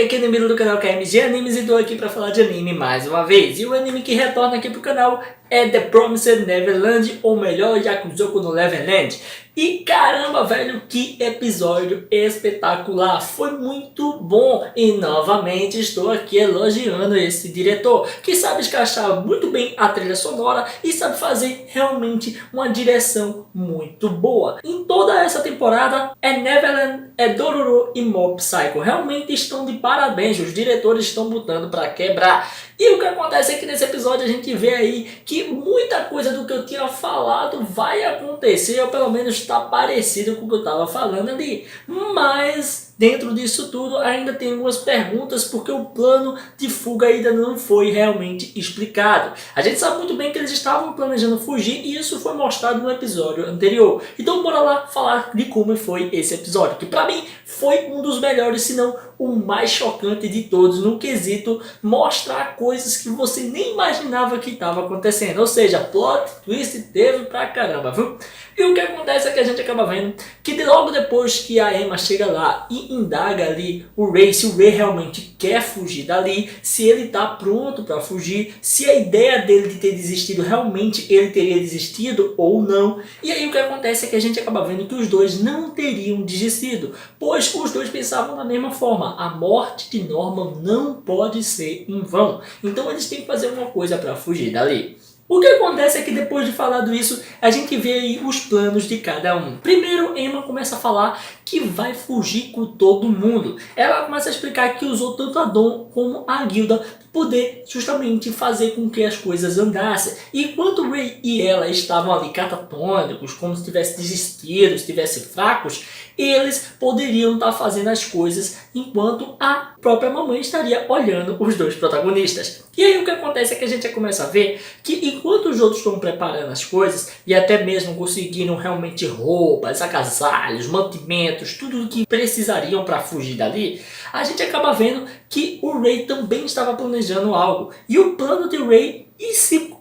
aqui é Nemiro do canal KMG Animes e tô aqui pra falar de anime mais uma vez. E o anime que retorna aqui pro canal é The Promised Neverland, ou melhor, Yakusoku no Neverland. E caramba, velho, que episódio espetacular, foi muito bom. E novamente estou aqui elogiando esse diretor, que sabe encaixar muito bem a trilha sonora e sabe fazer realmente uma direção muito boa. Em toda essa temporada, Neverland, Dororo e Mob Psycho realmente estão de parabéns, os diretores estão botando pra quebrar. E o que acontece é que nesse episódio a gente vê aí que muita coisa do que eu tinha falado vai acontecer, ou pelo menos está parecido com o que eu estava falando ali. Mas dentro disso tudo ainda tem algumas perguntas, porque o plano de fuga ainda não foi realmente explicado. A gente sabe muito bem que eles estavam planejando fugir e isso foi mostrado no episódio anterior. Então bora lá falar de como foi esse episódio, que pra mim foi um dos melhores, se não o mais chocante de todos, no quesito mostrar coisas que você nem imaginava que estava acontecendo. Ou seja, plot twist teve pra caramba, viu? E o que acontece é que a gente acaba vendo que logo depois que a Emma chega lá e indaga ali o Ray, se o Ray realmente quer fugir dali, se ele está pronto para fugir, se a ideia dele de ter desistido realmente ele teria desistido ou não. E aí o que acontece é que a gente acaba vendo que os dois não teriam desistido, pois os dois pensavam da mesma forma: a morte de Norman não pode ser em vão, então eles têm que fazer uma coisa para fugir dali. O que acontece é que depois de falado isso, a gente vê aí os planos de cada um. Primeiro, Emma começa a falar que vai fugir com todo mundo. Ela começa a explicar que usou tanto a Dawn como a Guilda para poder justamente fazer com que as coisas andassem. E enquanto Ray e ela estavam ali catatônicos, como se tivessem desistido, se tivessem fracos, eles poderiam estar fazendo as coisas enquanto a própria mamãe estaria olhando os dois protagonistas. E aí o que acontece é que a gente começa a ver que enquanto os outros estão preparando as coisas e até mesmo conseguiram realmente roupas, agasalhos, mantimentos, tudo o que precisariam para fugir dali, a gente acaba vendo que o Ray também estava planejando algo. E o plano de Ray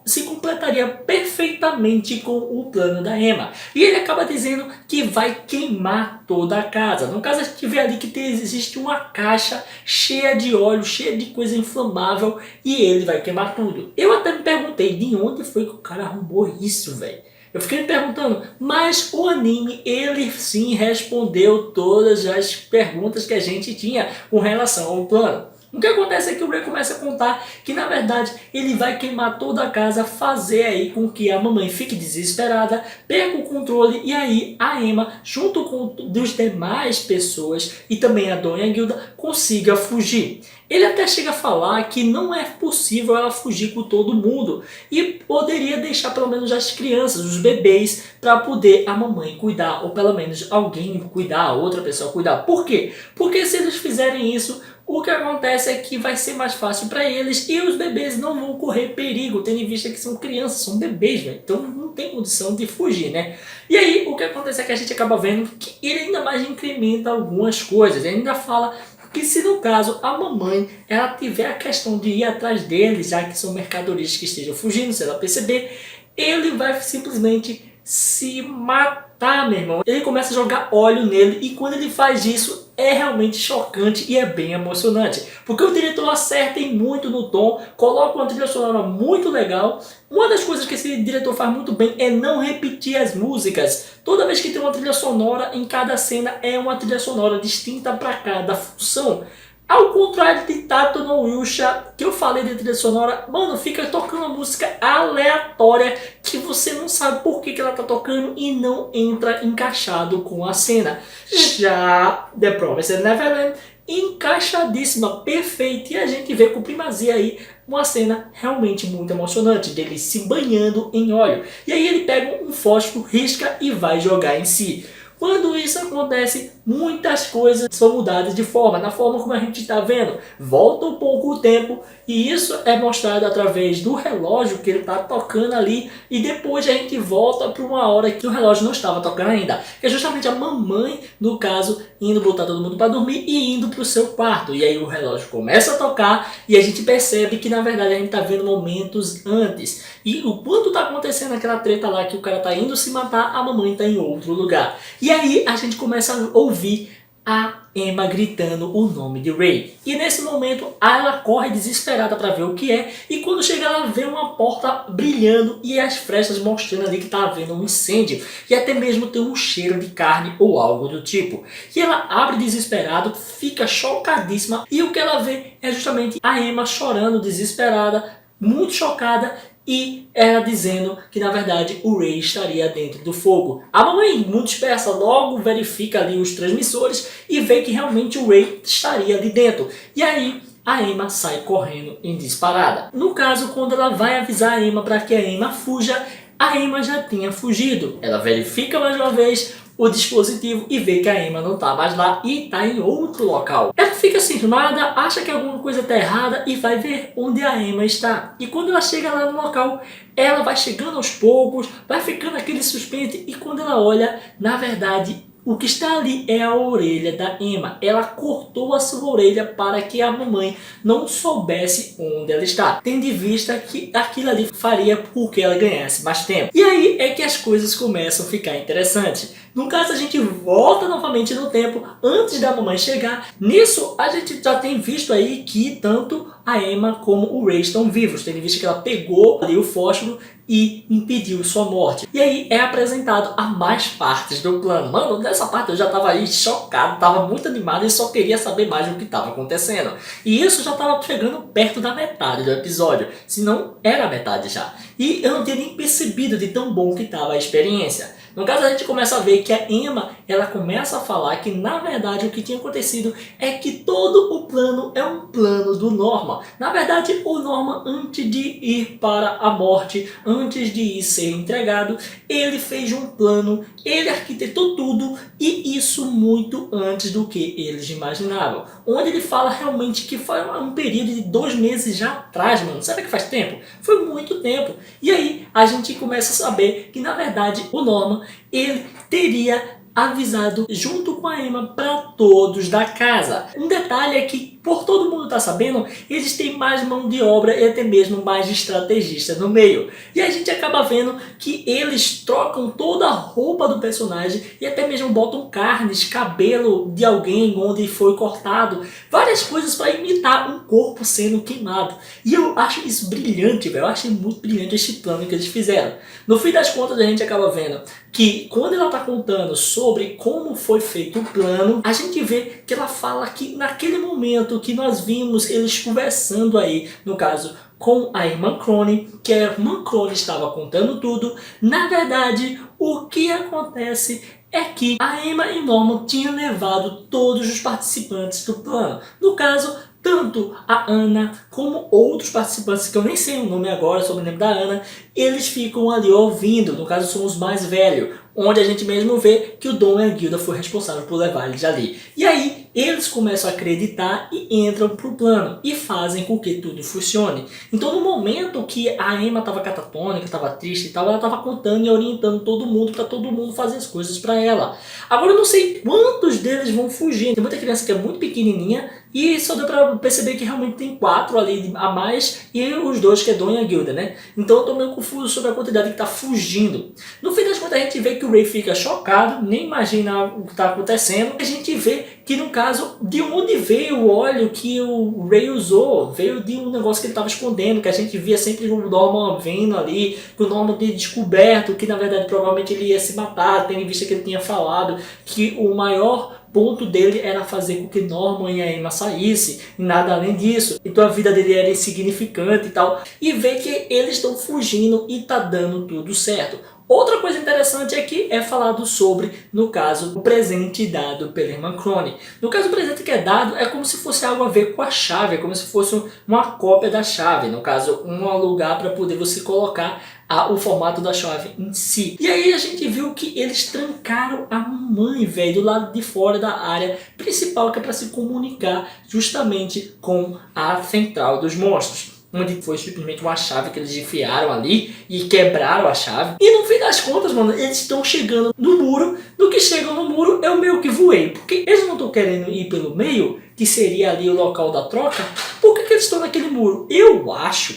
se completaria perfeitamente com o plano da Emma. E ele acaba dizendo que vai queimar toda a casa. No caso, a gente vê ali que existe uma caixa cheia de óleo, cheia de coisa inflamável, e ele vai queimar tudo. Eu até me perguntei de onde foi que o cara arrumou isso, velho. Eu fiquei me perguntando, mas o anime, ele sim respondeu todas as perguntas que a gente tinha com relação ao plano. O que acontece é que o Ray começa a contar que na verdade ele vai queimar toda a casa, fazer aí com que a mamãe fique desesperada, perca o controle, e aí a Emma, junto com os demais pessoas e também a Dawn e a Guilda, consiga fugir. Ele até chega a falar que não é possível ela fugir com todo mundo e poderia deixar pelo menos as crianças, os bebês, para poder a mamãe cuidar, ou pelo menos alguém cuidar, outra pessoa cuidar. Por quê? Porque se eles fizerem isso, o que acontece é que vai ser mais fácil para eles e os bebês não vão correr perigo, tendo em vista que são crianças, são bebês, velho. Então não tem condição de fugir, né? E aí o que acontece é que a gente acaba vendo que ele ainda mais incrementa algumas coisas. Ele ainda fala que se no caso a mamãe ela tiver a questão de ir atrás deles, já que são mercadorias que estejam fugindo, se ela perceber, ele vai simplesmente se matar, meu irmão. Ele começa a jogar óleo nele e quando ele faz isso é realmente chocante e é bem emocionante, porque o diretor acerta muito no tom, coloca uma trilha sonora muito legal. Uma das coisas que esse diretor faz muito bem é não repetir as músicas. Toda vez que tem uma trilha sonora, em cada cena é uma trilha sonora distinta para cada função. Ao contrário de Tato no Yusha, que eu falei de trilha sonora, mano, fica tocando uma música aleatória que você não sabe por que ela tá tocando e não entra encaixado com a cena. Já The Promised Neverland, encaixadíssima, perfeita, e a gente vê com primazia aí uma cena realmente muito emocionante, dele se banhando em óleo. E aí ele pega um fósforo, risca e vai jogar em si. Quando isso acontece, muitas coisas são mudadas de forma, na forma como a gente está vendo. Volta um pouco o tempo e isso é mostrado através do relógio que ele está tocando ali. E depois a gente volta para uma hora que o relógio não estava tocando ainda. Que é justamente a mamãe, no caso, indo botar todo mundo para dormir e indo para o seu quarto. E aí o relógio começa a tocar e a gente percebe que na verdade a gente está vendo momentos antes. E o quanto está acontecendo aquela treta lá que o cara está indo se matar, a mamãe está em outro lugar. E aí a gente começa a ouvir a Emma gritando o nome de Ray. E nesse momento ela corre desesperada para ver o que é, e quando chega ela vê uma porta brilhando e as frestas mostrando ali que está havendo um incêndio e até mesmo tem um cheiro de carne ou algo do tipo. E ela abre desesperado, fica chocadíssima e o que ela vê é justamente a Emma chorando desesperada, muito chocada, e ela dizendo que na verdade o Ray estaria dentro do fogo. A mamãe, muito dispersa, logo verifica ali os transmissores e vê que realmente o Ray estaria ali dentro. E aí a Emma sai correndo em disparada. No caso, quando ela vai avisar a Emma para que a Emma fuja, a Emma já tinha fugido. Ela verifica mais uma vez o dispositivo e vê que a Emma não está mais lá e está em outro local. Ela fica cismada, acha que alguma coisa está errada e vai ver onde a Emma está. E quando ela chega lá no local, ela vai chegando aos poucos, vai ficando aquele suspense e quando ela olha, na verdade, o que está ali é a orelha da Emma. Ela cortou a sua orelha para que a mamãe não soubesse onde ela está, tendo em vista que aquilo ali faria com que ela ganhasse mais tempo. E aí é que as coisas começam a ficar interessantes. No caso, a gente volta novamente no tempo, antes da mamãe chegar. Nisso, a gente já tem visto aí que tanto a Emma como o Ray estão vivos, tendo em vista que ela pegou ali o fósforo e impediu sua morte. E aí é apresentado a mais partes do plano. Mano, nessa parte eu já tava aí chocado, tava muito animado e só queria saber mais do que estava acontecendo. E isso já tava chegando perto da metade do episódio, se não era a metade já. E eu não tinha nem percebido de tão bom que estava a experiência. No caso, a gente começa a ver que a Emma, ela começa a falar que, na verdade, o que tinha acontecido é que todo o plano é um plano do Norman. Na verdade, o Norman, antes de ir para a morte, antes de ir ser entregado, ele fez um plano, ele arquitetou tudo, e isso muito antes do que eles imaginavam. Onde ele fala realmente que foi um período de 2 meses já atrás, mano. Sabe que faz tempo? Foi muito tempo. E aí, a gente começa a saber que, na verdade, o Norman, ele teria avisado junto com a Emma para todos da casa. Um detalhe é que, por todo mundo estar sabendo, eles têm mais mão de obra e até mesmo mais estrategista no meio. E a gente acaba vendo que eles trocam toda a roupa do personagem e até mesmo botam carnes, cabelo de alguém onde foi cortado, várias coisas para imitar um corpo sendo queimado. E eu acho isso brilhante, velho. Eu achei muito brilhante esse plano que eles fizeram. No fim das contas, a gente acaba vendo que quando ela está contando sobre como foi feito o plano, a gente vê que ela fala que naquele momento que nós vimos eles conversando aí, no caso, com a irmã Crone, que a irmã Crone estava contando tudo, na verdade, o que acontece é que a Emma e Norman tinham levado todos os participantes do plano. No caso, tanto a Ana como outros participantes, que eu nem sei o nome agora, só me lembro da Ana, eles ficam ali ouvindo, no caso são os mais velhos, onde a gente mesmo vê que o Dom e a Guilda foi responsável por levar eles ali. E aí eles começam a acreditar e entram pro plano e fazem com que tudo funcione. Então no momento que a Emma estava catatônica, estava triste e tal, ela estava contando e orientando todo mundo para todo mundo fazer as coisas para ela. Agora eu não sei quantos deles vão fugir. Tem muita criança que é muito pequenininha e só deu para perceber que realmente tem 4 ali a mais e os 2 que é Dom e a Guilda, né? Então eu tô meio confuso sobre a quantidade que tá fugindo. No fim das contas a gente vê que o Ray fica chocado, nem imagina o que tá acontecendo. A gente vê que no caso, de onde veio o óleo que o Ray usou? Veio de um negócio que ele estava escondendo, que a gente via sempre o Norman vendo ali, que o Norman tinha descoberto, que na verdade provavelmente ele ia se matar, tendo em vista que ele tinha falado que o maior ponto dele era fazer com que Norman e a Emma saíssem, e nada além disso. Então a vida dele era insignificante e tal. E vê que eles estão fugindo e tá dando tudo certo. Outra coisa interessante aqui é falado sobre, no caso, o presente dado pela irmã Crone. No caso, o presente que é dado é como se fosse algo a ver com a chave, é como se fosse uma cópia da chave. No caso, um lugar para poder você colocar o formato da chave em si. E aí a gente viu que eles trancaram a mamãe, velho, do lado de fora da área principal, que é para se comunicar justamente com a central dos monstros. Onde foi simplesmente uma chave que eles enfiaram ali e quebraram a chave. E no fim das contas, mano, eles estão chegando no muro. No que chegam no muro, eu meio que voei. Porque eles não estão querendo ir pelo meio, que seria ali o local da troca. Por que eles estão naquele muro? Eu acho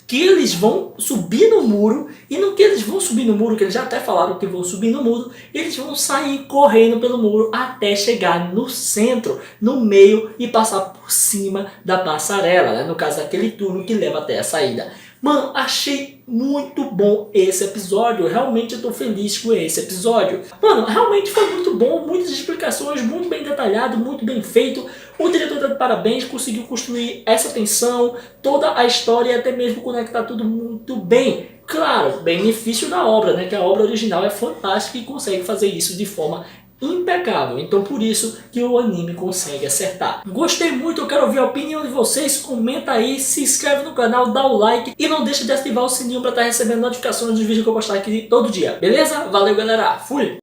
que eles vão subir no muro, e no que eles vão subir no muro, que eles já até falaram que vão subir no muro, eles vão sair correndo pelo muro até chegar no centro, no meio, e passar por cima da passarela, né? No caso daquele túnel que leva até a saída. Mano, achei muito bom esse episódio, realmente eu tô feliz com esse episódio. Mano, realmente foi muito bom, muitas explicações, muito bem detalhado, muito bem feito. O diretor tá de parabéns, conseguiu construir essa tensão, toda a história e até mesmo conectar tudo muito bem. Claro, benefício da obra, né? Que a obra original é fantástica e consegue fazer isso de forma impecável, então por isso que o anime consegue acertar. Gostei muito, eu quero ouvir a opinião de vocês, comenta aí, se inscreve no canal, dá o like e não deixa de ativar o sininho para estar recebendo notificações dos vídeos que eu postar aqui todo dia, beleza? Valeu galera, fui!